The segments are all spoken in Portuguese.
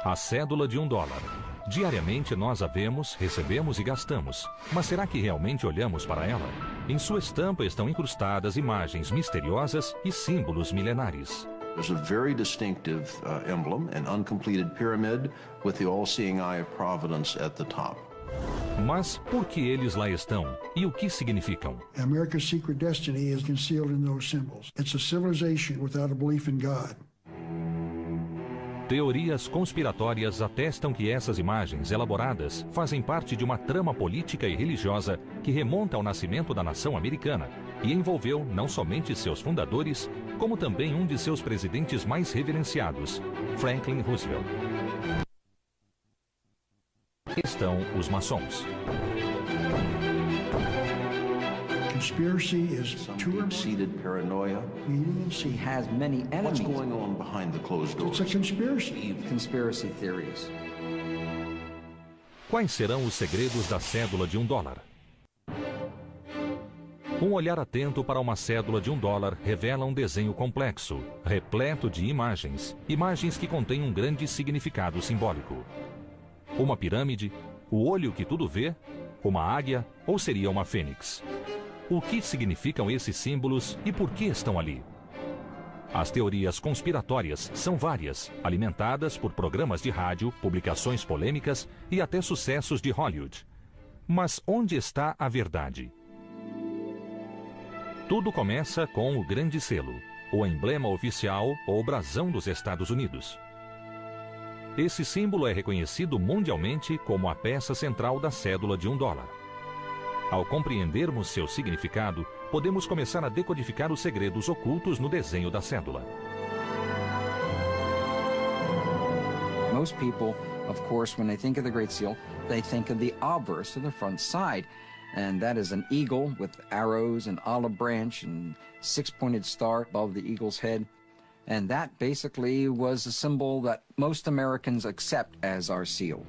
A cédula de $1. Diariamente nós a vemos, recebemos e gastamos. Mas será que realmente olhamos para ela? Em sua estampa estão incrustadas imagens misteriosas e símbolos milenares. There's a very distinctive emblem, an uncompleted pyramid with the all-seeing eye of providence at the top. Mas por que eles lá estão? E o que significam? America's secret destiny is concealed in those symbols. It's a civilization without a belief in God. Teorias conspiratórias atestam que essas imagens elaboradas fazem parte de uma trama política e religiosa que remonta ao nascimento da nação americana e envolveu não somente seus fundadores, como também um de seus presidentes mais reverenciados, Franklin Roosevelt. Estão os maçons. Conspiracy is Deep-seated paranoia. She has many enemies. What's going on behind the closed doors? It's a conspiracy. Conspiracy theories. Quais serão os segredos da cédula de $1? Um olhar atento para uma cédula de $1 revela um desenho complexo, repleto de imagens, imagens que contêm um grande significado simbólico. Uma pirâmide, o olho que tudo vê, uma águia ou seria uma fênix? O que significam esses símbolos e por que estão ali? As teorias conspiratórias são várias, alimentadas por programas de rádio, publicações polêmicas e até sucessos de Hollywood. Mas onde está a verdade? Tudo começa com o Grande Selo, o emblema oficial ou brasão dos Estados Unidos. Esse símbolo é reconhecido mundialmente como a peça central da cédula de $1. Ao compreendermos seu significado, podemos começar a decodificar os segredos ocultos no desenho da cédula. Most people, of course, when they think of the Great Seal, they think of the obverse of the front side. And that is an eagle with arrows and olive branch and six-pointed star above the eagle's head. And that basically was a symbol that most Americans accept as our seal.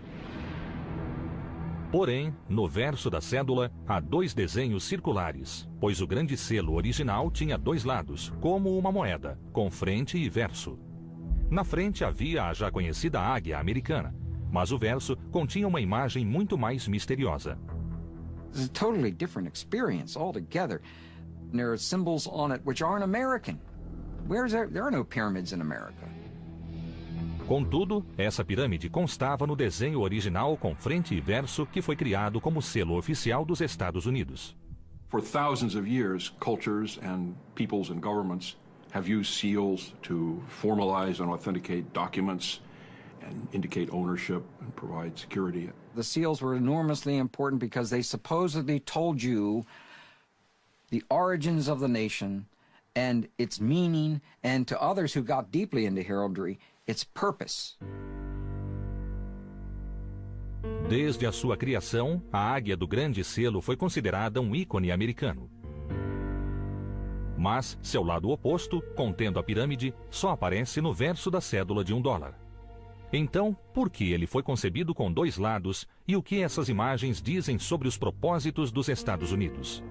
Porém, no verso da cédula, há 2 desenhos circulares, pois o grande selo original tinha 2 lados, como uma moeda, com frente e verso. Na frente havia a já conhecida águia americana, mas o verso continha uma imagem muito mais misteriosa. It's a totally different experience altogether. There are symbols on it which aren't American. There are no pyramids in America. Contudo, essa pirâmide constava no desenho original com frente e verso que foi criado como selo oficial dos Estados Unidos. For thousands of years, cultures and peoples and governments have used seals to formalize and authenticate documents and indicate ownership and provide security. The seals were enormously important because they supposedly told you the origins of the nation and its meaning, and to others who got deeply into heraldry, its purpose. Desde a sua criação, a águia do grande selo foi considerada um ícone americano. Mas seu lado oposto, contendo a pirâmide, só aparece no verso da cédula de $1. Então, por que ele foi concebido com 2 lados e o que essas imagens dizem sobre os propósitos dos Estados Unidos?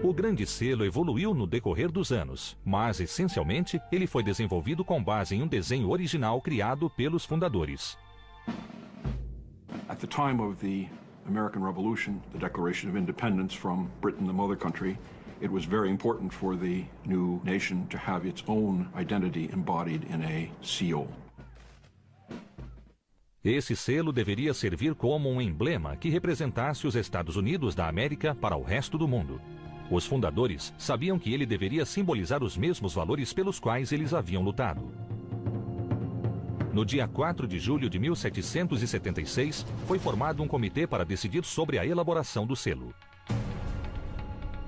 O grande selo evoluiu no decorrer dos anos, mas essencialmente ele foi desenvolvido com base em um desenho original criado pelos fundadores. At the time of the American Revolution, the Declaration of Independence from Britain, the mother country, it was very important for the new nation to have its own identity embodied in a seal. Esse selo deveria servir como um emblema que representasse os Estados Unidos da América para o resto do mundo. Os fundadores sabiam que ele deveria simbolizar os mesmos valores pelos quais eles haviam lutado. No dia 4 de julho de 1776, foi formado um comitê para decidir sobre a elaboração do selo.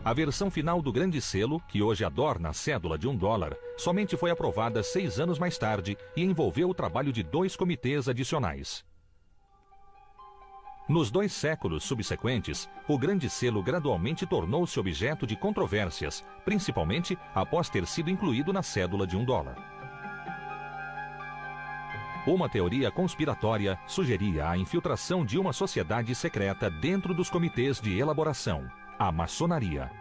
A versão final do grande selo, que hoje adorna a cédula de $1, somente foi aprovada 6 anos mais tarde e envolveu o trabalho de 2 comitês adicionais. Nos 2 séculos subsequentes, o grande selo gradualmente tornou-se objeto de controvérsias, principalmente após ter sido incluído na cédula de $1. Uma teoria conspiratória sugeria a infiltração de uma sociedade secreta dentro dos comitês de elaboração, a maçonaria.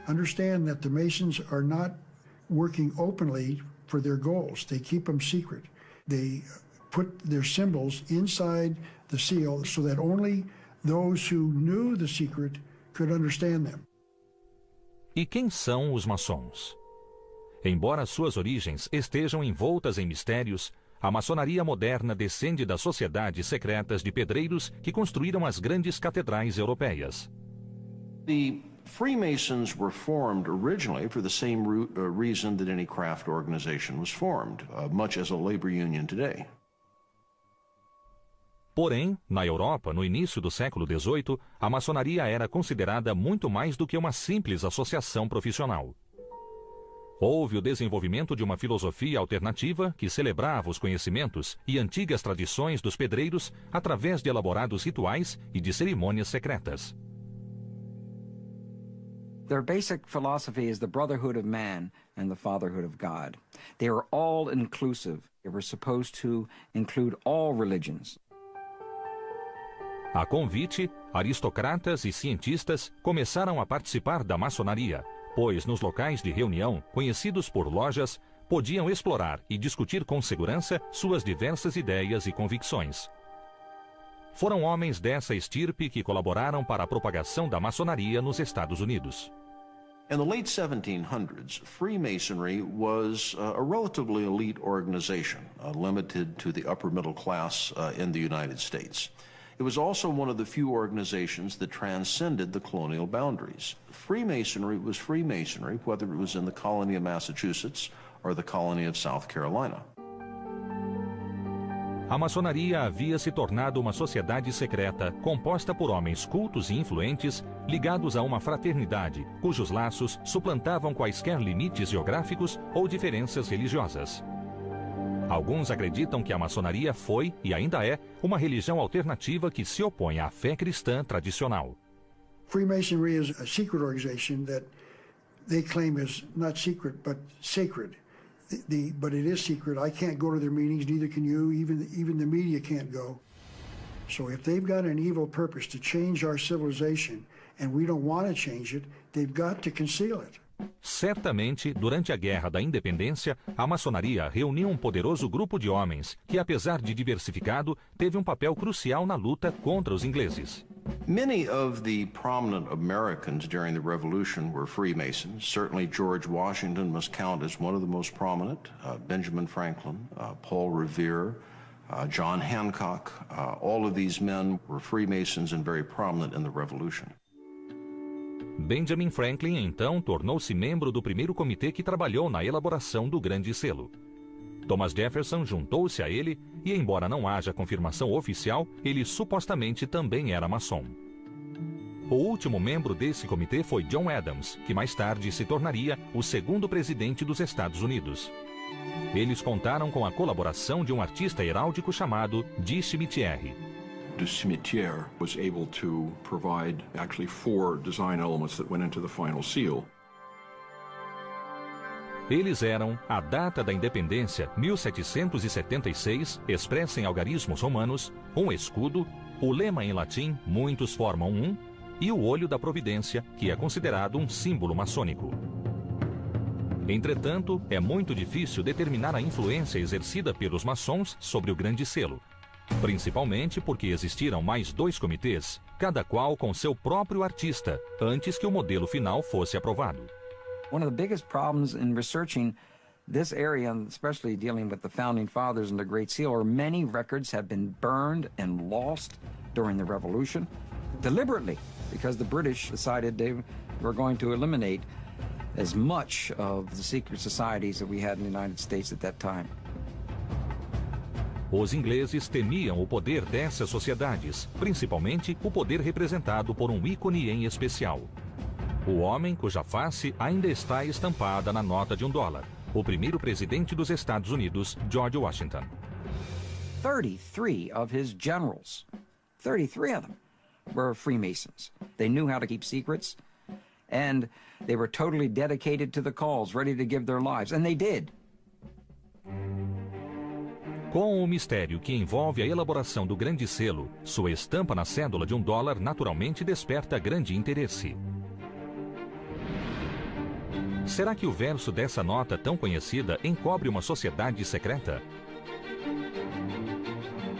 Understand that the Masons are not working openly for their goals. They keep them secret. They put their symbols inside the seal so that only those who knew the secret could understand them. E quem são os maçons? Embora suas origens estejam envoltas em mistérios, a maçonaria moderna descende das sociedades secretas de pedreiros que construíram as grandes catedrais europeias. The Freemasons were formed originally for the same reason that any craft organization was formed, much as a labor union today. Porém, na Europa, no início do século XVIII, a maçonaria era considerada muito mais do que uma simples associação profissional. Houve o desenvolvimento de uma filosofia alternativa que celebrava os conhecimentos e antigas tradições dos pedreiros através de elaborados rituais e de cerimônias secretas. Their basic philosophy is the brotherhood of man and the fatherhood of God. They are all inclusive. They were supposed to include all religions. A convite, aristocratas e cientistas começaram a participar da maçonaria, pois nos locais de reunião, conhecidos por lojas, podiam explorar e discutir com segurança suas diversas ideias e convicções. Foram homens dessa estirpe que colaboraram para a propagação da maçonaria nos Estados Unidos. In the late 1700s, Freemasonry was a relatively elite organization, limited to the upper middle class in the United States. It was also one of the few organizations that transcended the colonial boundaries. Freemasonry was Freemasonry, whether it was in the colony of Massachusetts or the colony of South Carolina. A maçonaria havia se tornado uma sociedade secreta composta por homens cultos e influentes ligados a uma fraternidade cujos laços suplantavam quaisquer limites geográficos ou diferenças religiosas. Alguns acreditam que a maçonaria foi, e ainda é, uma religião alternativa que se opõe à fé cristã tradicional. Freemasonry is a secret organization that they claim is not secret but sacred. But it is secret. I can't go to their meetings, neither can you, even the media can't go. So if they've got an evil purpose to change our civilization and we don't want to change it, they've got to conceal it. Certamente, durante a Guerra da Independência, a maçonaria reuniu um poderoso grupo de homens que, apesar de diversificado, teve um papel crucial na luta contra os ingleses. Many of the prominent Americans during the Revolution were Freemasons. Certainly George Washington must count as one of the most prominent. Benjamin Franklin, Paul Revere, John Hancock, all of these men were Freemasons and very prominent in the Revolution. Benjamin Franklin, então, tornou-se membro do primeiro comitê que trabalhou na elaboração do Grande Selo. Thomas Jefferson juntou-se a ele e, embora não haja confirmação oficial, ele supostamente também era maçom. O último membro desse comitê foi John Adams, que mais tarde se tornaria o segundo presidente dos Estados Unidos. Eles contaram com a colaboração de um artista heráldico chamado de Cimetière. De Cimetière was able to provide actually 4 design elements that went into the final seal. Eles eram a data da independência, 1776, expressa em algarismos romanos, um escudo, o lema em latim, muitos formam um, e o olho da providência, que é considerado um símbolo maçônico. Entretanto, é muito difícil determinar a influência exercida pelos maçons sobre o Grande Selo, principalmente porque existiram mais 2 comitês, cada qual com seu próprio artista, antes que o modelo final fosse aprovado. One of the biggest problems in researching this area, especially dealing with the Founding Fathers and the Great Seal, are many records have been burned and lost during the Revolution, deliberately, because the British decided they were going to eliminate as much of the secret societies that we had in the United States at that time. Os ingleses temiam o poder dessas sociedades, principalmente o poder representado por um ícone em especial. O homem cuja face ainda está estampada na nota de $1, o primeiro presidente dos Estados Unidos, George Washington. 33 of his generals, 33 of them, were Freemasons. They knew how to keep secrets, and they were totally dedicated to the cause, ready to give their lives, and they did. Com o mistério que envolve a elaboração do Grande Selo, sua estampa na cédula de $1 naturalmente desperta grande interesse. Será que o verso dessa nota tão conhecida encobre uma sociedade secreta?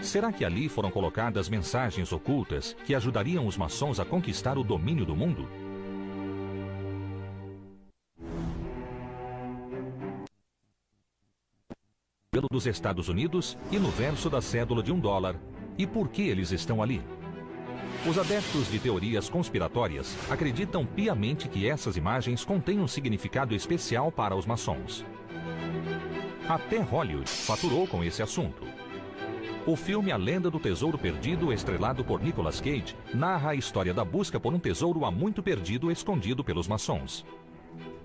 Será que ali foram colocadas mensagens ocultas que ajudariam os maçons a conquistar o domínio do mundo? Pelo dos Estados Unidos e no verso da cédula de $1. E por que eles estão ali? Os adeptos de teorias conspiratórias acreditam piamente que essas imagens contêm um significado especial para os maçons. Até Hollywood faturou com esse assunto. O filme A Lenda do Tesouro Perdido, estrelado por Nicolas Cage, narra a história da busca por um tesouro há muito perdido escondido pelos maçons.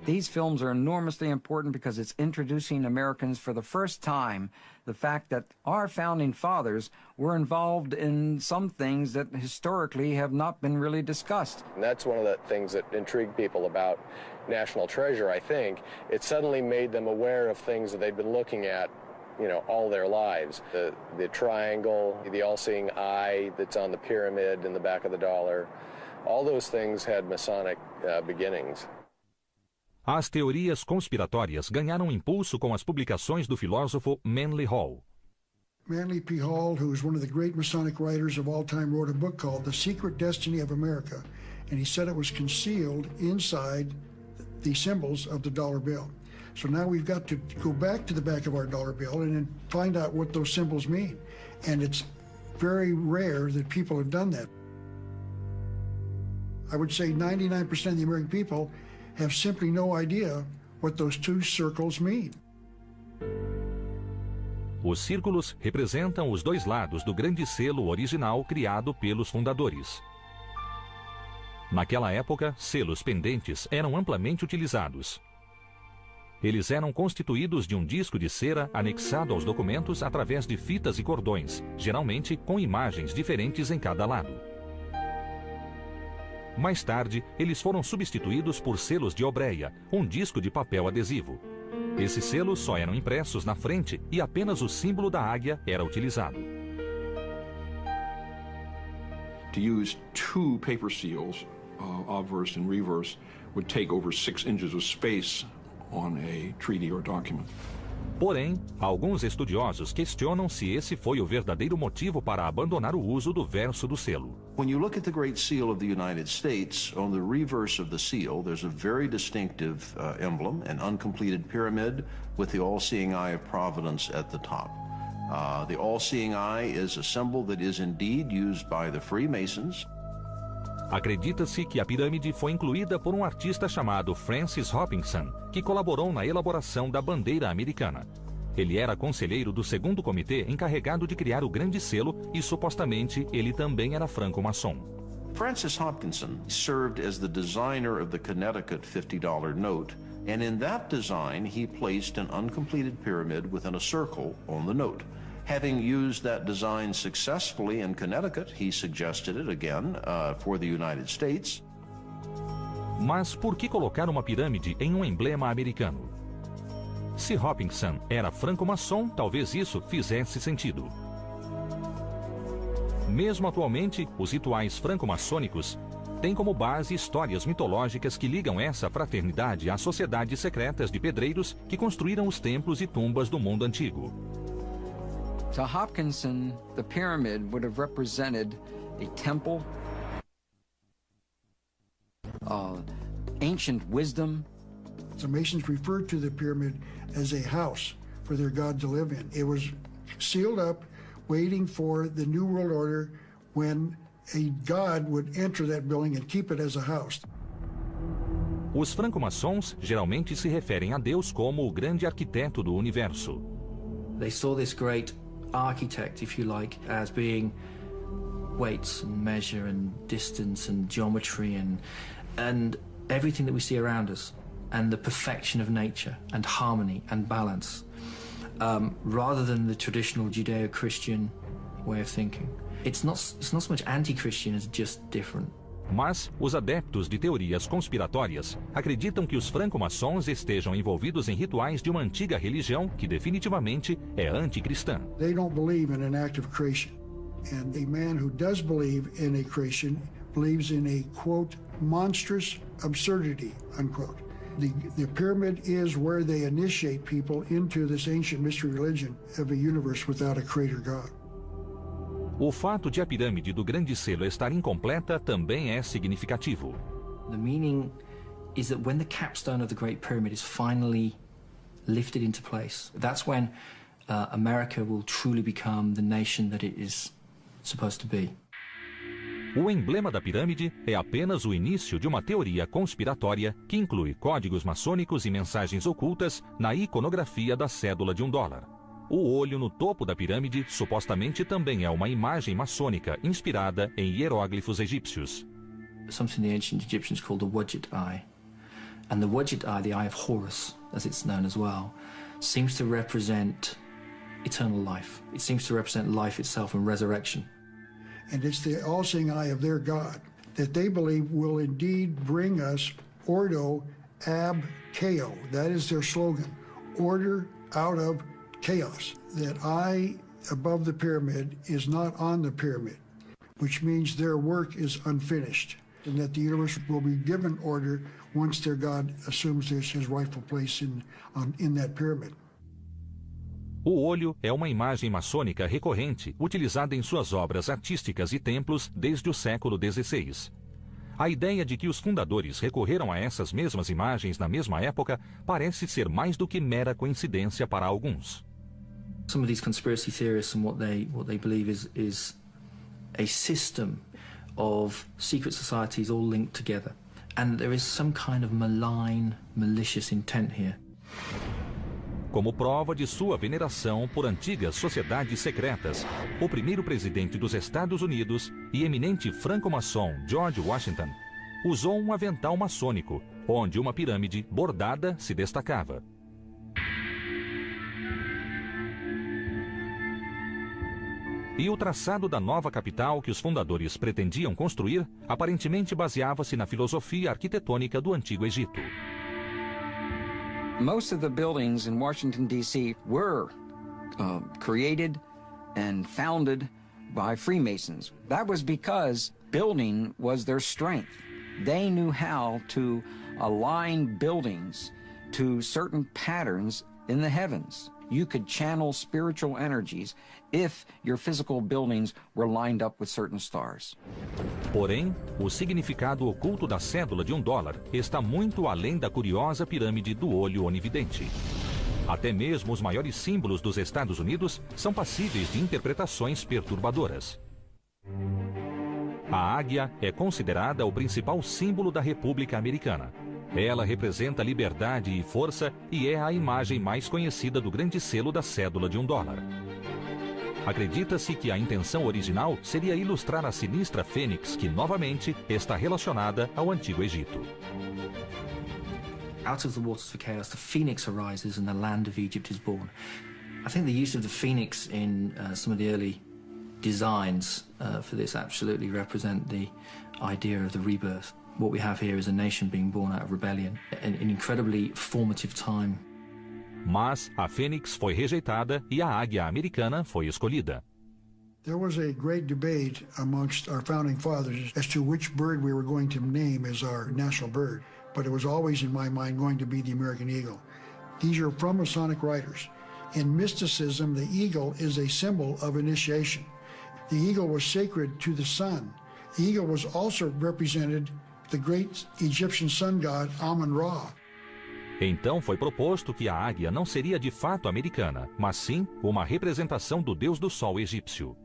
These films are enormously important because it's introducing Americans for the first time the fact that our founding fathers were involved in some things that historically have not been really discussed. And that's one of the things that intrigued people about National Treasure, I think. It suddenly made them aware of things that they'd been looking at, all their lives. The triangle, the all-seeing eye that's on the pyramid in the back of the dollar. All those things had Masonic beginnings. As teorias conspiratórias ganharam impulso com as publicações do filósofo Manly Hall. Manly P. Hall, who is one of the great Masonic writers of all time, wrote a book called The Secret Destiny of America, and he said it was concealed inside the symbols of the dollar bill. So now we've got to go back to the back of our dollar bill and then find out what those symbols mean. And it's very rare that people have done that. I would say 99% of the American people have simply no idea what those two circles mean. Os círculos representam os dois lados do grande selo original criado pelos fundadores. Naquela época, selos pendentes eram amplamente utilizados. Eles eram constituídos de um disco de cera anexado aos documentos através de fitas e cordões, geralmente com imagens diferentes em cada lado. Mais tarde, eles foram substituídos por selos de obreia, um disco de papel adesivo. Esses selos só eram impressos na frente e apenas o símbolo da águia era utilizado. To use two paper seals, obverse and reverse, would take over 6 inches of space on a treaty or document. Porém, alguns estudiosos questionam se esse foi o verdadeiro motivo para abandonar o uso do verso do selo. When you look at the Great Seal of the United States, on the reverse of the seal, there's a very distinctive emblem, an uncompleted pyramid with the all-seeing eye of Providence at the top. The all-seeing eye is a symbol that is indeed used by the Freemasons. Acredita-se que a pirâmide foi incluída por um artista chamado Francis Hopkinson, que colaborou na elaboração da bandeira americana. Ele era conselheiro do segundo comitê encarregado de criar o grande selo e supostamente ele também era franco-maçom. Francis Hopkinson served as the designer of the Connecticut $50 note, and in that design he placed an uncompleted pyramid within a circle on the note. Having used that design successfully in Connecticut, he suggested it again for the United States. Mas por que colocar uma pirâmide em um emblema americano? Se Hopkinson era franco-maçom, talvez isso fizesse sentido. Mesmo atualmente, os rituais franco-maçônicos têm como base histórias mitológicas que ligam essa fraternidade às sociedades secretas de pedreiros que construíram os templos e tumbas do mundo antigo. To Hopkinson, the pyramid would have represented a temple, ancient wisdom. The Masons referred to the pyramid as a house for their God to live in. It was sealed up, waiting for the New World Order when a God would enter that building and keep it as a house. Os franco-maçons geralmente se referem a Deus como o grande arquiteto do universo. They saw this great architect, if you like, as being weights and measure and distance and geometry and everything that we see around us, and the perfection of nature and harmony and balance, rather than the traditional Judeo-Christian way of thinking. It's not so much anti-Christian as just different. Mas os adeptos de teorias conspiratórias acreditam que os franco-maçons estejam envolvidos em rituais de uma antiga religião que definitivamente é anticristã. They don't believe in an act of creation. And a man who does believe in a creation believes in a, quote, monstrous absurdity, unquote. The pyramid is where they initiate people into this ancient mystery religion of a universe without a creator God. O fato de a pirâmide do Grande Selo estar incompleta também é significativo. The meaning is that when the capstone of the Great Pyramid is finally lifted into place, that's when America will truly become the nation that it is supposed to be. O emblema da pirâmide é apenas o início de uma teoria conspiratória que inclui códigos maçônicos e mensagens ocultas na iconografia da cédula de $1. O olho no topo da pirâmide supostamente também é uma imagem maçônica inspirada em hieróglifos egípcios. Something the ancient Egyptians called the Wadjet eye. And the Wadjet eye, the eye of Horus, as it's known as well, seems to represent eternal life. It seems to represent life itself and resurrection. And it's the all-seeing eye of their God that they believe will indeed bring us ordo ab chaos. That is their slogan, order out of chaos. That eye above the pyramid is not on the pyramid, which means their work is unfinished, and that the universe will be given order once their God assumes his rightful place in that pyramid. O olho é uma imagem maçônica recorrente utilizada em suas obras artísticas e templos desde o século XVI. A ideia de que os fundadores recorreram a essas mesmas imagens na mesma época parece ser mais do que mera coincidência para alguns. Some of these conspiracy theorists and what they believe is a system of secret societies all linked together, and there is some kind of malign, malicious intent here. Como prova de sua veneração por antigas sociedades secretas, o primeiro presidente dos Estados Unidos e eminente franco-maçom George Washington usou um avental maçônico, onde uma pirâmide bordada se destacava. E o traçado da nova capital que os fundadores pretendiam construir aparentemente baseava-se na filosofia arquitetônica do Antigo Egito. Most of the buildings in Washington, D.C. were created and founded by Freemasons. That was because building was their strength. They knew how to align buildings to certain patterns in the heavens. You could channel spiritual energies if your physical buildings were lined up with certain stars. Porém, o significado oculto da cédula de $1 está muito além da curiosa pirâmide do olho onividente. Até mesmo os maiores símbolos dos Estados Unidos são passíveis de interpretações perturbadoras. A águia é considerada o principal símbolo da República Americana. Ela representa liberdade e força e é a imagem mais conhecida do grande selo da cédula de $1. Acredita-se que a intenção original seria ilustrar a sinistra fênix que, novamente, está relacionada ao Antigo Egito. Out of the waters of chaos, the phoenix arises and the land of Egypt is born. I think the use of the phoenix in some of the early designs for this absolutely represent the idea of the rebirth. What we have here is a nation being born out of rebellion, an incredibly formative time. Mas a fênix foi rejeitada e a águia americana foi escolhida. There was a great debate amongst our founding fathers as to which bird we were going to name as our national bird, but it was always in my mind going to be the American eagle. These are from Masonic writers. In mysticism, the eagle is a symbol of initiation. The eagle was sacred to the sun. The eagle was also represented the great Egyptian sun god Amun-Ra. Então foi proposto que a águia não seria de fato americana, mas sim uma representação do deus do sol egípcio.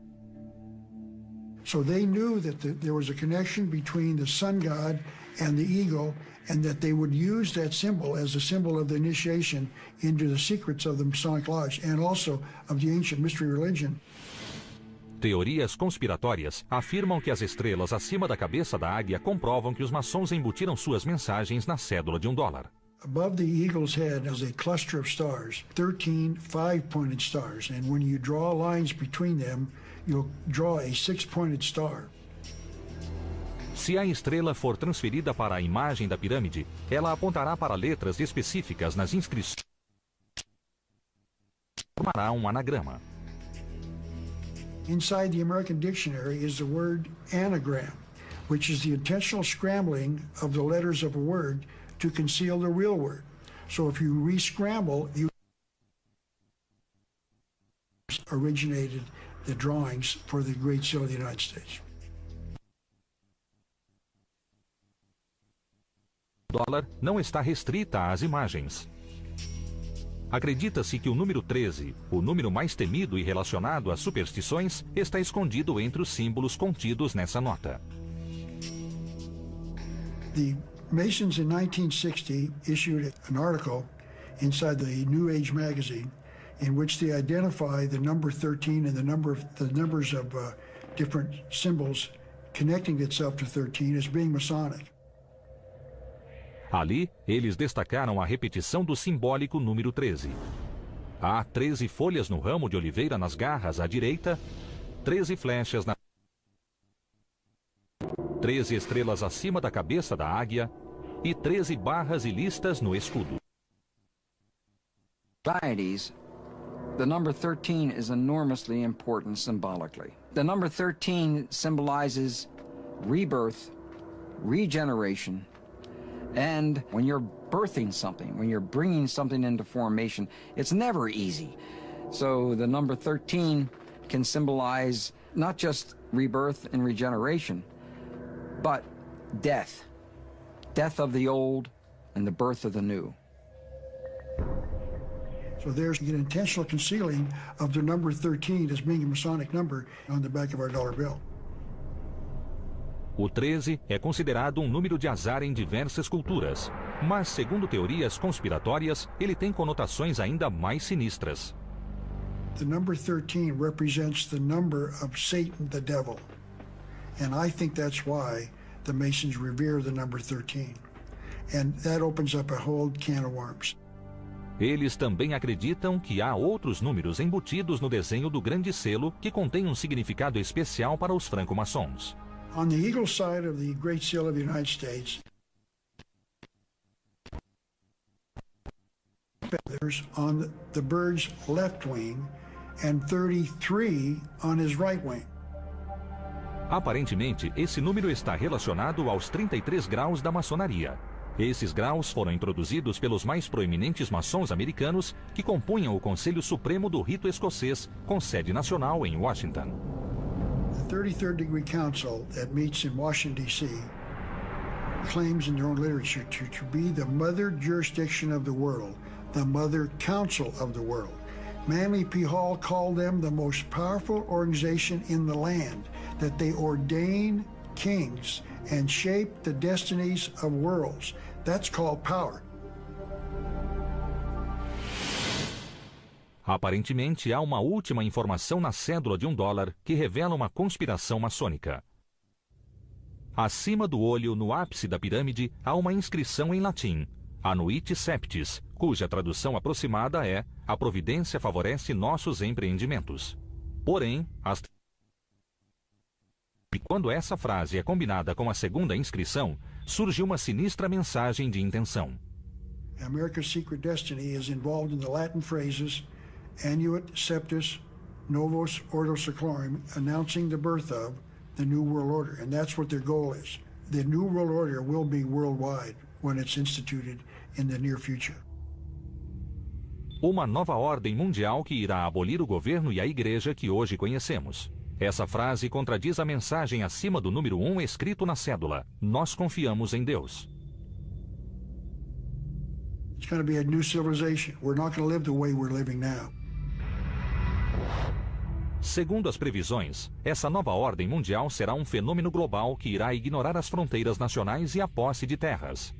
So they knew that there was a connection between the sun god and the eagle, and that they would use that symbol as a symbol of the initiation into the secrets of the Masonic Lodge and also of the ancient mystery religion. Teorias conspiratórias afirmam que as estrelas acima da cabeça da águia comprovam que os maçons embutiram suas mensagens na cédula de $1. Above the eagle's head is a cluster of stars, 13 five-pointed stars, and when you draw lines between them, you'll draw a six-pointed star. Se a estrela for transferida para a imagem da pirâmide, ela apontará para letras específicas nas inscrições e formará um anagrama. Inside the American dictionary is the word anagram, which is the intentional scrambling of the letters of a word to conceal the real word. So if you re-scramble, you originated the drawings for the Great Seal of the United States. O dólar não está restrita às imagens. Acredita-se que o número 13, o número mais temido e relacionado às superstições, está escondido entre os símbolos contidos nessa nota. The Masons in 1960 issued an article inside the New Age magazine in which they identify the number 13 and the numbers of different symbols connecting itself to 13 as being Masonic. Ali, eles destacaram a repetição do simbólico número 13. Há 13 folhas no ramo de oliveira nas garras à direita, 13 flechas na 13 estrelas acima da cabeça da águia e 13 barras e listas no escudo. Societies, the number 13 is enormously important symbolically. The number 13 symbolizes rebirth, regeneration, and when you're birthing something, when you're bringing something into formation, it's never easy. So the number 13 can symbolize not just rebirth and regeneration, but death. Death of the old and the birth of the new. So there's an intentional concealing of the number 13 as being a Masonic number on the back of our dollar bill. O 13 é considerado um número de azar em diversas culturas, mas, segundo teorias conspiratórias, ele tem conotações ainda mais sinistras. The number 13 represents the number of Satan, the devil. And I think that's why the Masons revere the number 13. And that opens up a whole can of worms. Eles também acreditam que há outros números embutidos no desenho do grande selo que contém um significado especial para os franco-maçons. On the eagle side of the Great Seal of the United States, feathers on the bird's left wing and 33 on his right wing. Aparentemente, esse número está relacionado aos 33 graus da maçonaria. Esses graus foram introduzidos pelos mais proeminentes maçons americanos que compunham o Conselho Supremo do Rito Escocês, com sede nacional em Washington. The 33rd Degree Council that meets in Washington, D.C. claims in their own literature to be the mother jurisdiction of the world, the mother council of the world. Manly P. Hall called them the most powerful organization in the land, that they ordain kings and shape the destinies of worlds. That's called power. Aparentemente, há uma última informação na cédula de $1 que revela uma conspiração maçônica. Acima do olho, no ápice da pirâmide, há uma inscrição em latim, Anuit Septis, cuja tradução aproximada é A providência favorece nossos empreendimentos. Porém, e quando essa frase é combinada com a segunda inscrição, surge uma sinistra mensagem de intenção. America's secret destiny is involved in the Latin phrases Annuit Septis Novos Ordo Seclorum, announcing the birth of the New World Order, and that's what their goal is. The New World Order will be worldwide when it's instituted in the near future. Uma nova ordem mundial que irá abolir o governo e a igreja que hoje conhecemos. Essa frase contradiz a mensagem acima do número 1 escrito na cédula. Nós confiamos em Deus. It's going to be a new civilization. We're not going to live the way we're living now. Segundo as previsões, essa nova ordem mundial será um fenômeno global que irá ignorar as fronteiras nacionais e a posse de terras.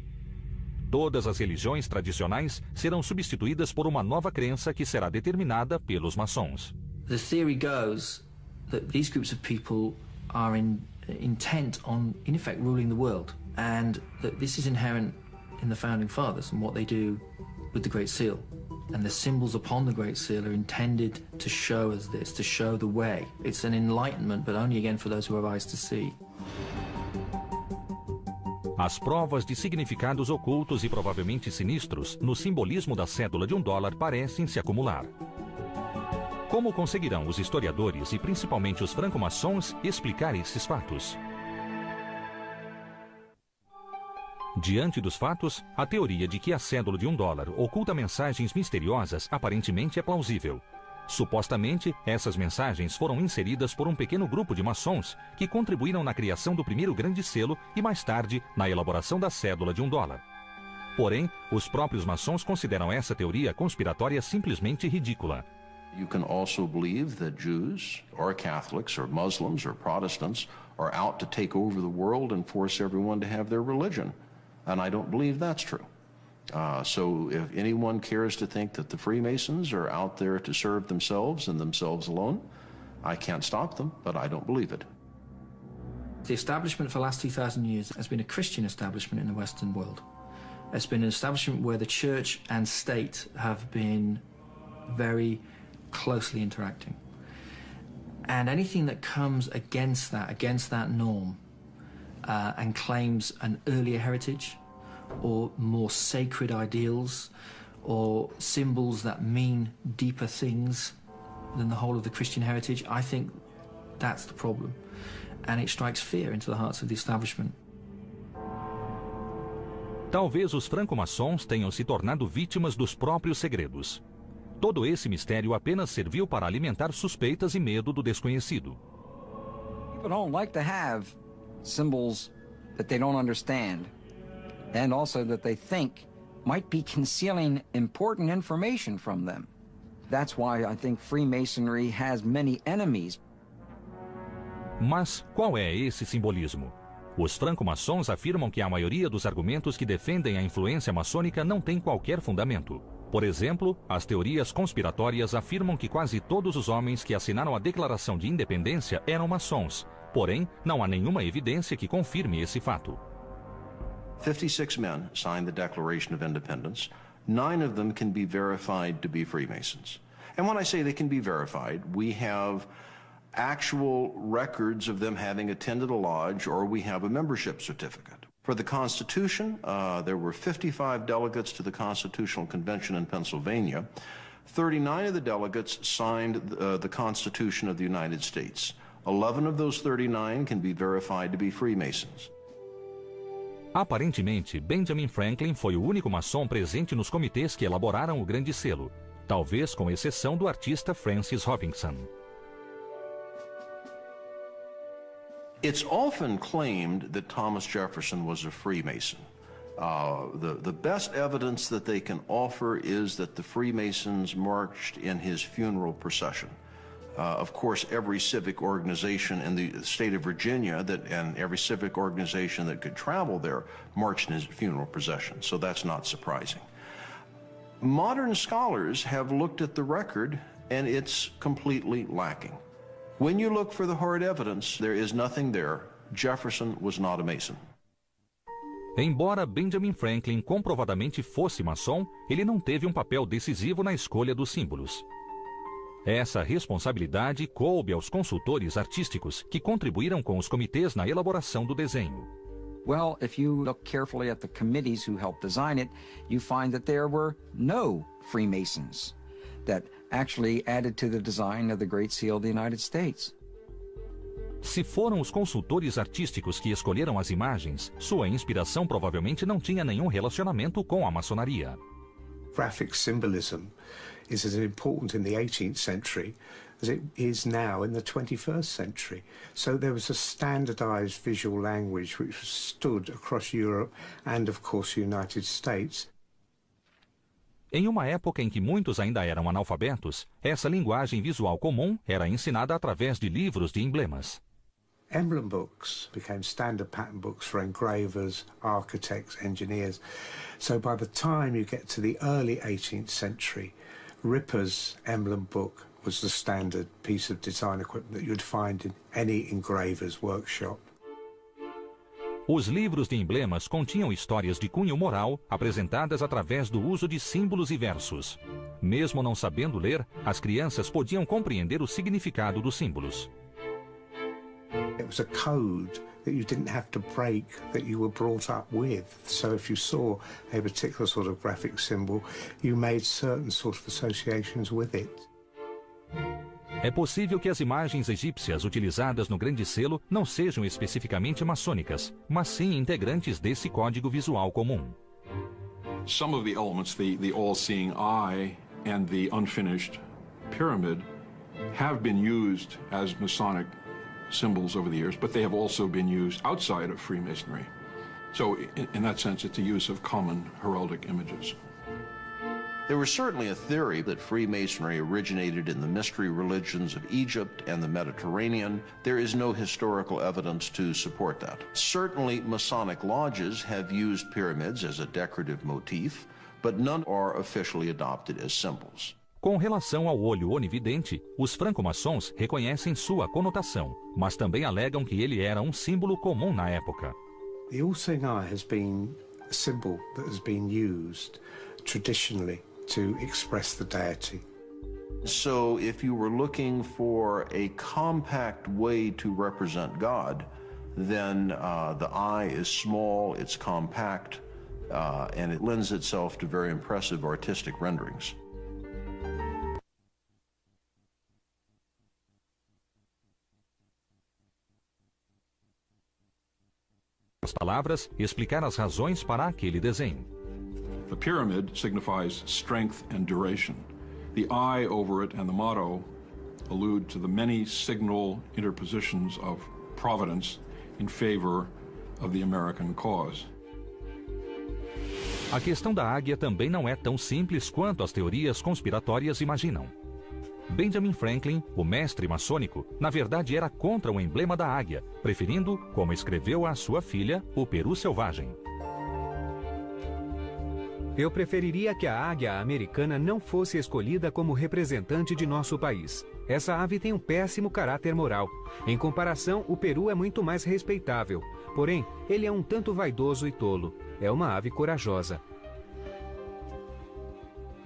Todas as religiões tradicionais serão substituídas por uma nova crença que será determinada pelos maçons. The theory goes that these groups of people are intent on, in effect, ruling the world, and that this is inherent in the Founding Fathers and what they do with the Great Seal. And the symbols upon the Great Seal are intended to show us this, to show the way. It's an enlightenment, but only again for those who have eyes to see. As provas de significados ocultos e provavelmente sinistros no simbolismo da cédula de $1 parecem se acumular. Como conseguirão os historiadores e principalmente os franco-maçons explicar esses fatos? Diante dos fatos, a teoria de que a cédula de $1 oculta mensagens misteriosas aparentemente é plausível. Supostamente, essas mensagens foram inseridas por um pequeno grupo de maçons que contribuíram na criação do primeiro grande selo e mais tarde na elaboração da cédula de $1. Porém, os próprios maçons consideram essa teoria conspiratória simplesmente ridícula. You can also believe that Jews or Catholics or Muslims or Protestants are out to take over the world and force everyone to have their religion. And I don't believe that's true. So if anyone cares to think that the Freemasons are out there to serve themselves and themselves alone, I can't stop them, but I don't believe it. The establishment for the last 2,000 years has been a Christian establishment in the Western world. It's been an establishment where the church and state have been very closely interacting. And anything that comes against that norm, and claims an earlier heritage or more sacred ideals or symbols that mean deeper things than the whole of the Christian heritage, I think that's the problem. And it strikes fear into the hearts of the establishment. Talvez os franco-maçons tenham se tornado vítimas dos próprios segredos. Todo esse mistério apenas serviu para alimentar suspeitas e medo do desconhecido. People don't like to have symbols that they don't understand, and also that they think might be concealing important information from them. That's why I think Freemasonry has many enemies. Mas qual é esse simbolismo? Os franco-maçons afirmam que a maioria dos argumentos que defendem a influência maçônica não tem qualquer fundamento. Por exemplo, as teorias conspiratórias afirmam que quase todos os homens que assinaram a Declaração de Independência eram maçons. Porém, não há nenhuma evidência que confirme esse fato. 56 men signed the Declaration of Independence. 9 of them can be verified to be Freemasons. And when I say they can be verified, we have actual records of them having attended a lodge, or we have a membership certificate. For the Constitution, there were 55 delegates to the Constitutional Convention in Pennsylvania. 39 of the delegates signed the Constitution of the United States. 11 of those 39 can be verified to be Freemasons. Aparentemente, Benjamin Franklin foi o único maçom presente nos comitês que elaboraram o Grande Selo, talvez com exceção do artista Francis Hopkinson. It's often claimed that Thomas Jefferson was a Freemason. The best evidence that they can offer is that the Freemasons marched in his funeral procession. Of course, every civic organization in the state of Virginia and every civic organization that could travel there marched in his funeral procession, so that's not surprising. Modern scholars have looked at the record, and it's completely lacking. When you look for the hard evidence, there is nothing there. Jefferson was not a Mason. Embora Benjamin Franklin comprovadamente fosse maçom, ele não teve um papel decisivo na escolha dos símbolos. Essa responsabilidade coube aos consultores artísticos que contribuíram com os comitês na elaboração do desenho. Well, if you look carefully at the committees who helped design it, you find that there were no Freemasons that actually added to the design of the Great Seal of the United States. Se foram os consultores artísticos que escolheram as imagens, sua inspiração provavelmente não tinha nenhum relacionamento com a maçonaria. Graphic symbolism is as important in the 18th century as it is now in the 21st century. So there was a standardized visual language which stood across Europe and, of course, the United States. Em uma época em que muitos ainda eram analfabetos, essa linguagem visual comum era ensinada através de livros de emblemas. Emblem books became standard pattern books for engravers, architects, engineers. So by the time you get to the early 18th century, Ripper's emblem book was the standard piece of design equipment that you'd find in any engraver's workshop. Os livros de emblemas continham histórias de cunho moral apresentadas através do uso de símbolos e versos. Mesmo não sabendo ler, as crianças podiam compreender o significado dos símbolos. It was a code that you didn't have to break, that you were brought up with. So if you saw a particular sort of graphic symbol, you made certain sort of associations with it. É possível que as imagens egípcias utilizadas no Grande Selo não sejam especificamente maçônicas, mas sim integrantes desse código visual comum. Some of the elements, the all-seeing eye and the unfinished pyramid, have been used as Masonic symbols over the years, but they have also been used outside of Freemasonry. So in that sense, it's a use of common heraldic images. There was certainly a theory that Freemasonry originated in the mystery religions of Egypt and the Mediterranean. There is no historical evidence to support that. Certainly, Masonic lodges have used pyramids as a decorative motif, but none are officially adopted as symbols. Com relação ao olho onividente, os franco-maçons reconhecem sua conotação, mas também alegam que ele era um símbolo comum na época. The all-seeing eye has been a symbol that has been used traditionally to express the deity. So if you were looking for a compact way to represent God, then the eye is small, it's compact, and it lends itself to very impressive artistic renderings. As palavras, explicar as razões para aquele desenho. The pyramid signifies strength and duration. The eye over it and the motto allude to the many signal interpositions of providence in favor of the American cause. A questão da águia também não é tão simples quanto as teorias conspiratórias imaginam. Benjamin Franklin, o mestre maçônico, na verdade era contra o emblema da águia, preferindo, como escreveu a sua filha, o peru selvagem. Eu preferiria que a águia americana não fosse escolhida como representante de nosso país. Essa ave tem um péssimo caráter moral. Em comparação, o peru é muito mais respeitável. Porém, ele é um tanto vaidoso e tolo. É uma ave corajosa.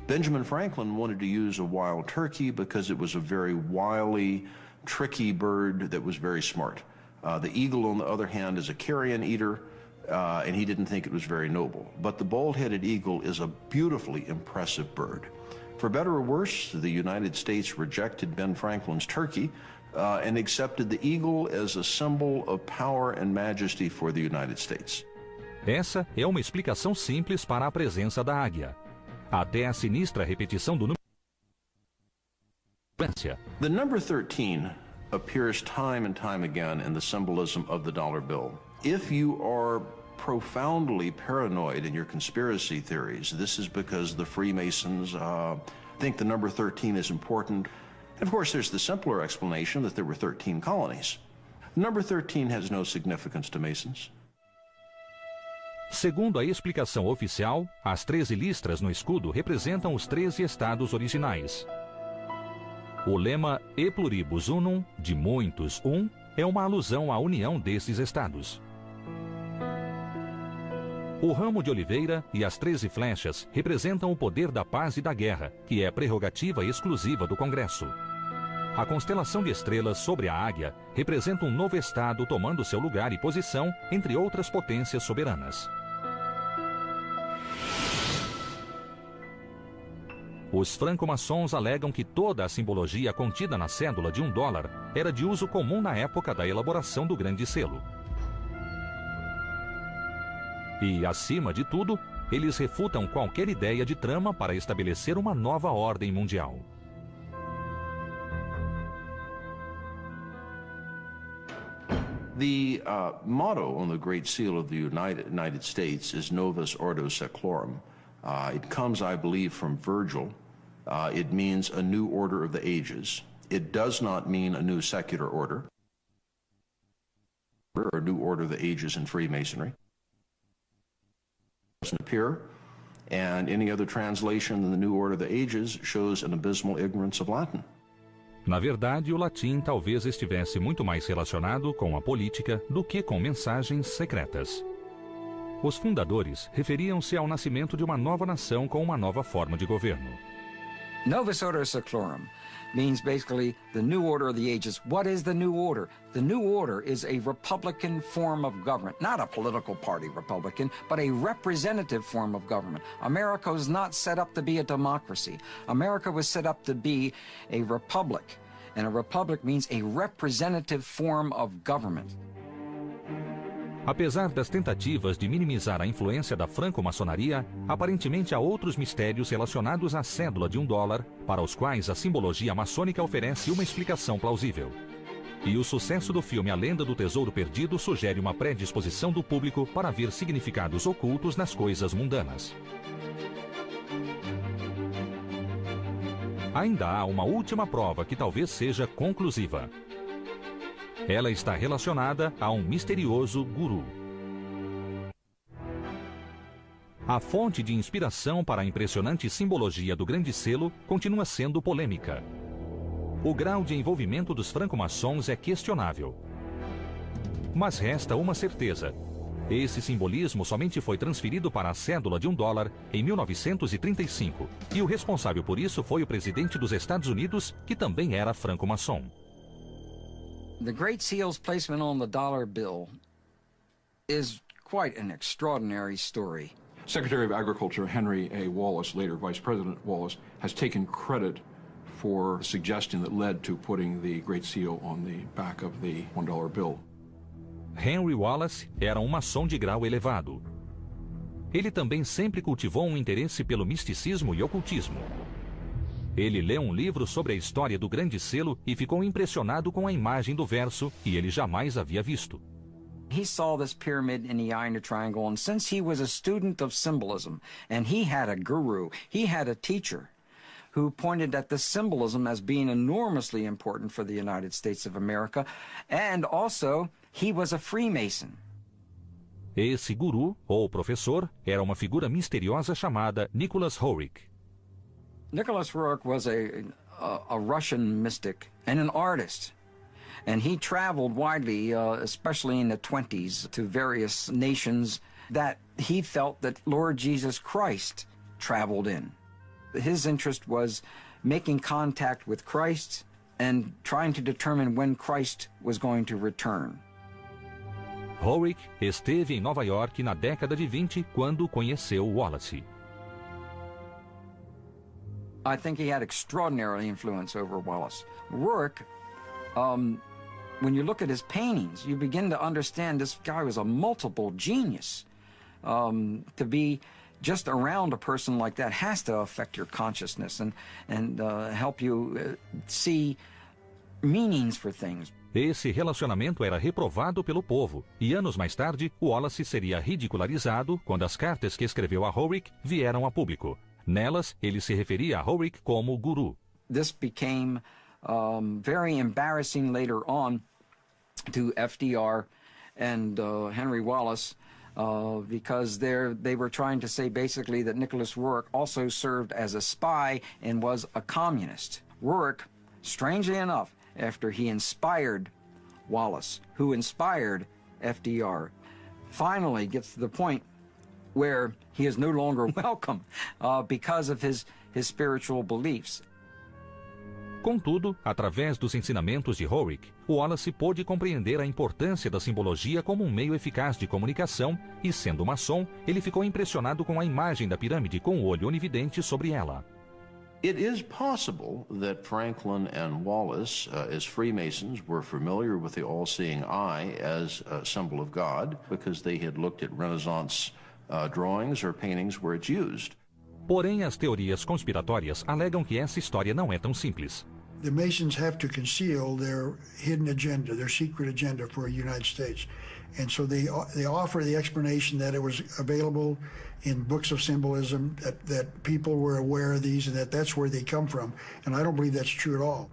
Benjamin Franklin wanted to use a wild turkey because it was a very wily, tricky bird that was very smart. The eagle, on the other hand, is a carrion eater, and he didn't think it was very noble. But the bald-headed eagle is a beautifully impressive bird. For better or worse, the United States rejected Ben Franklin's turkey and accepted the eagle as a symbol of power and majesty for the United States. Essa é uma explicação simples para a presença da águia. Até a sinistra repetição do número. The number 13 appears time and time again in the symbolism of the dollar bill. If you are profoundly paranoid in your conspiracy theories, this is because the Freemasons think the number 13 is important. And of course, there's the simpler explanation that there were 13 colonies. Number 13 has no significance to Masons. Segundo a explicação oficial, as 13 listras no escudo representam os 13 estados originais. O lema E pluribus unum, de muitos um, é uma alusão à união desses estados. O ramo de oliveira e as 13 flechas representam o poder da paz e da guerra, que é prerrogativa exclusiva do Congresso. A constelação de estrelas sobre a águia representa um novo estado tomando seu lugar e posição entre outras potências soberanas. Os franco-maçons alegam que toda a simbologia contida na cédula de $1 era de uso comum na época da elaboração do Grande Selo. E, acima de tudo, eles refutam qualquer ideia de trama para estabelecer uma nova ordem mundial. The motto on the Great Seal of the United States is Novus Ordo Seclorum. It comes, I believe, from Virgil. It means a new order of the ages. It does not mean a new secular order or a new order of the ages in Freemasonry. It doesn't appear, and any other translation than the new order of the ages shows an abysmal ignorance of Latin. Na verdade, o latim talvez estivesse muito mais relacionado com a política do que com mensagens secretas. Os fundadores referiam-se ao nascimento de uma nova nação com uma nova forma de governo. Novus Ordo Seclorum means basically the new order of the ages. What is the new order? The new order is a republican form of government, not a political party republican, but a representative form of government. America was not set up to be a democracy. America was set up to be a republic. And a republic means a representative form of government. Apesar das tentativas de minimizar a influência da franco-maçonaria, aparentemente há outros mistérios relacionados à cédula de $1, para os quais a simbologia maçônica oferece uma explicação plausível. E o sucesso do filme A Lenda do Tesouro Perdido sugere uma predisposição do público para ver significados ocultos nas coisas mundanas. Ainda há uma última prova que talvez seja conclusiva. Ela está relacionada a um misterioso guru. A fonte de inspiração para a impressionante simbologia do grande selo continua sendo polêmica. O grau de envolvimento dos franco-maçons é questionável. Mas resta uma certeza. Esse simbolismo somente foi transferido para a cédula de $1 em 1935, e o responsável por isso foi o presidente dos Estados Unidos, que também era franco-maçom. The Great Seal's placement on the dollar bill is quite an extraordinary story. Secretary of Agriculture Henry A. Wallace, later Vice President Wallace, has taken credit for the suggestion that led to putting the Great Seal on the back of the $1 bill. Henry Wallace era um maçom de grau elevado. Ele também sempre cultivou um interesse pelo misticismo e ocultismo. Ele leu um livro sobre a história do grande selo e ficou impressionado com a imagem do verso que ele jamais havia visto. He saw this pyramid in the eye in the triangle, and since he was a student of symbolism, and he had a guru, he had a teacher who pointed at the symbolism as being enormously important for the United States of America, and also he was a Freemason. Esse guru, ou professor, era uma figura misteriosa chamada Nicholas Roerich. Nicholas Roerich was a Russian mystic and an artist. And he traveled widely, especially in the 20s, to various nations that he felt that Lord Jesus Christ traveled in. His interest was making contact with Christ and trying to determine when Christ was going to return. Roerich esteve em Nova York na década de 20 quando conheceu Wallace. I think he had extraordinary influence over Wallace. Roerich, when you look at his paintings, you begin to understand this guy was a multiple genius. To be just around a person like that has to affect your consciousness and help you see meanings for things. Esse relacionamento era reprovado pelo povo, e anos mais tarde, Wallace seria ridicularizado quando as cartas que escreveu a Roerich vieram a público. Nelas, ele se referia a Roerich como guru. This became very embarrassing later on to FDR and Henry Wallace because they were trying to say basically that Nicholas Roerich also served as a spy and was a communist. Roerich, strangely enough, after he inspired Wallace, who inspired FDR, finally gets to the point where he is no longer welcome because of his spiritual beliefs. Contudo, através dos ensinamentos de Roerich, Wallace pôde compreender a importância da simbologia como um meio eficaz de comunicação e, sendo maçom, ele ficou impressionado com a imagem da pirâmide com o olho onividente sobre ela. It is possible that Franklin and Wallace, as Freemasons, were familiar with the all-seeing eye as a symbol of God because they had looked at Renaissance drawings or paintings where it's used. Porém, as teorias conspiratórias alegam que essa história não é tão simples. The Masons have to conceal their hidden agenda, their secret agenda for the United States. And so they offer the explanation that it was available in books of symbolism, that people were aware of these and that's where they come from. And I don't believe that's true at all.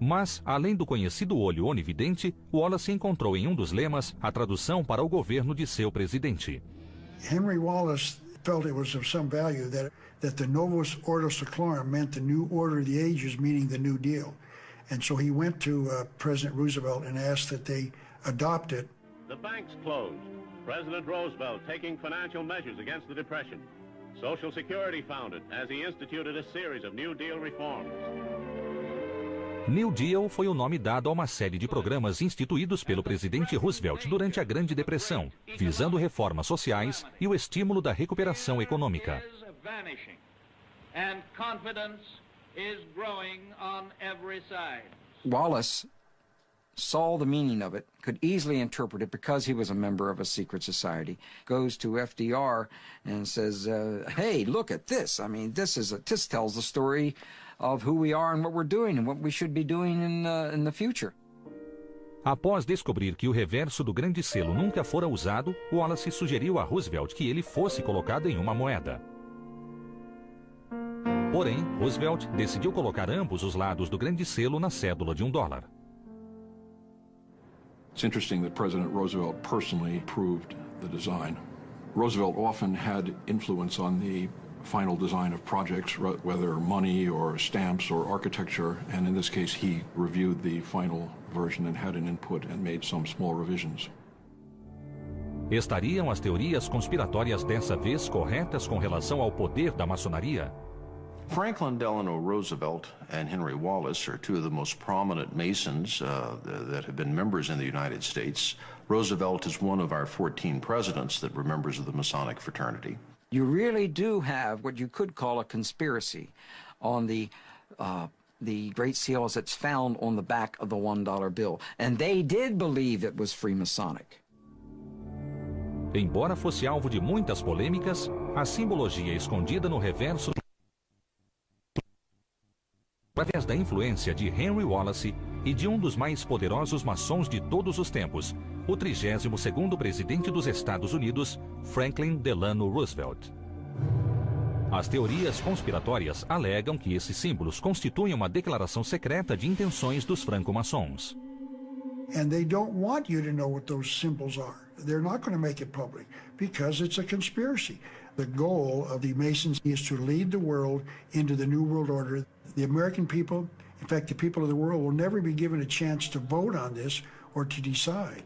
Mas, além do conhecido olho onividente, Wallace encontrou em um dos lemas a tradução para o governo de seu presidente. Henry Wallace felt it was of some value that the Novus Ordo Seclorum meant the new order of the ages, meaning the New Deal. And so he went to President Roosevelt and asked that they adopt it. The banks closed. President Roosevelt taking financial measures against the Depression. Social Security founded as he instituted a series of New Deal reforms. New Deal foi o nome dado a uma série de programas instituídos pelo presidente Roosevelt durante a Grande Depressão, visando reformas sociais e o estímulo da recuperação econômica. And confidence is growing on every side. Wallace saw the meaning of it, could easily interpret it because he was a member of a secret society, goes to FDR and says, hey, look at this. I mean, this tells the story of who we are and what we're doing and what we should be doing in the future. Após descobrir que o reverso do grande selo nunca fora usado, Wallace sugeriu a Roosevelt que ele fosse colocado em uma moeda. Porém, Roosevelt decidiu colocar ambos os lados do grande selo na cédula de $1. It's interesting that President Roosevelt personally approved the design. Roosevelt often had influence on the final design of projects, whether money or stamps or architecture, and in this case he reviewed the final version and had an input and made some small revisions. Estariam as teorias conspiratórias dessa vez corretas com relação ao poder da maçonaria? Franklin Delano Roosevelt and Henry Wallace are two of the most prominent Masons that have been members in the United States. Roosevelt is one of our 14 presidents that were members of the Masonic fraternity. You really do have what you could call a conspiracy on the Great Seal as it's found on the back of the $1 bill. And they did believe it was Freemasonic. Embora fosse alvo de muitas polêmicas, a simbologia escondida no reverso através da influência de Henry Wallace e de um dos mais poderosos maçons de todos os tempos, o 32º presidente dos Estados Unidos, Franklin Delano Roosevelt. As teorias conspiratórias alegam que esses símbolos constituem uma declaração secreta de intenções dos franco-maçons. And they don't want you to know what those symbols are. They're not going to make it public because it's a conspiracy. The goal of the Masons is to lead the world into the New World Order. The American people, in fact, the people of the world, will never be given a chance to vote on this or to decide.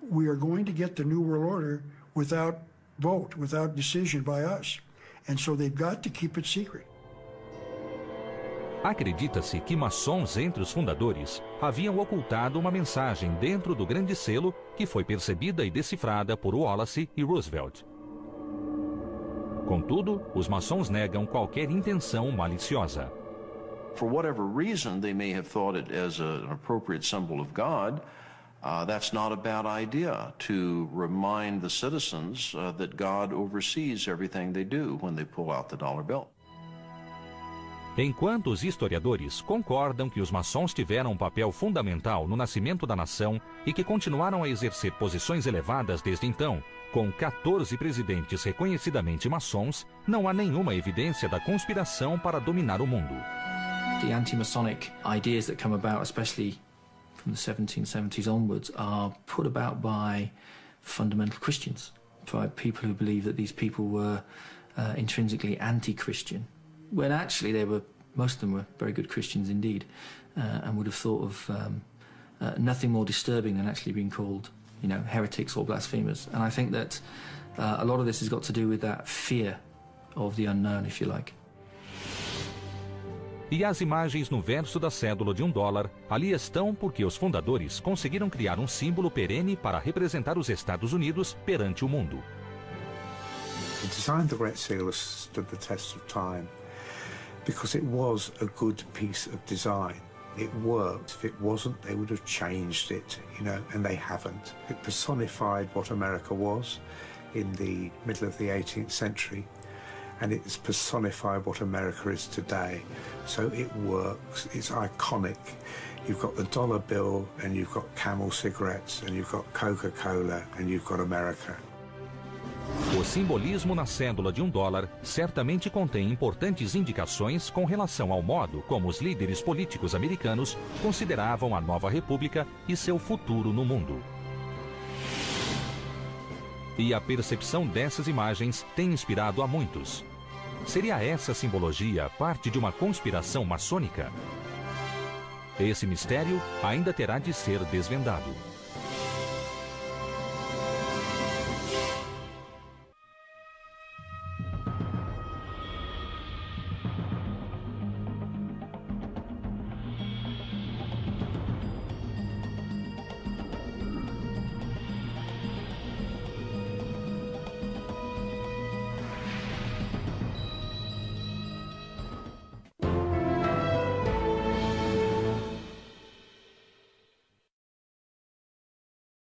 We are going to get the New World Order without vote, without decision by us. And so they've got to keep it secret. Acredita-se que maçons entre os fundadores haviam ocultado uma mensagem dentro do grande selo que foi percebida e decifrada por Wallace e Roosevelt. Contudo, os maçons negam qualquer intenção maliciosa. For whatever reason they may have thought it as an appropriate symbol of God, that's not a bad idea to remind the citizens that God oversees everything they do when they pull out the dollar bill. Enquanto os historiadores concordam que os maçons tiveram um papel fundamental no nascimento da nação e que continuaram a exercer posições elevadas desde então, com 14 presidentes reconhecidamente maçons, não há nenhuma evidência da conspiração para dominar o mundo. The anti-Masonic ideas that come about, especially from the 1770s onwards, are put about by fundamental Christians, by people who believe that these people were intrinsically anti-Christian, when actually most of them were very good Christians indeed, and would have thought of nothing more disturbing than actually being called, heretics or blasphemers. And I think that a lot of this has got to do with that fear of the unknown, if you like. E as imagens no verso da cédula de $1 ali estão porque os fundadores conseguiram criar um símbolo perene para representar os Estados Unidos perante o mundo. The design of the Great Seal stood the test of time because it was a good piece of design. It worked. If it wasn't, they would have changed it, and they haven't. It personified what America was in the middle of the 18th century. And it's personified what America is today. So it works, it's iconic. You've got the dollar bill, and you've got Camel cigarettes, and you've got Coca-Cola, and you've got America. O simbolismo na cédula de $1 certamente contém importantes indicações com relação ao modo como os líderes políticos americanos consideravam a nova república e seu futuro no mundo. E a percepção dessas imagens tem inspirado a muitos. Seria essa simbologia parte de uma conspiração maçônica? Esse mistério ainda terá de ser desvendado.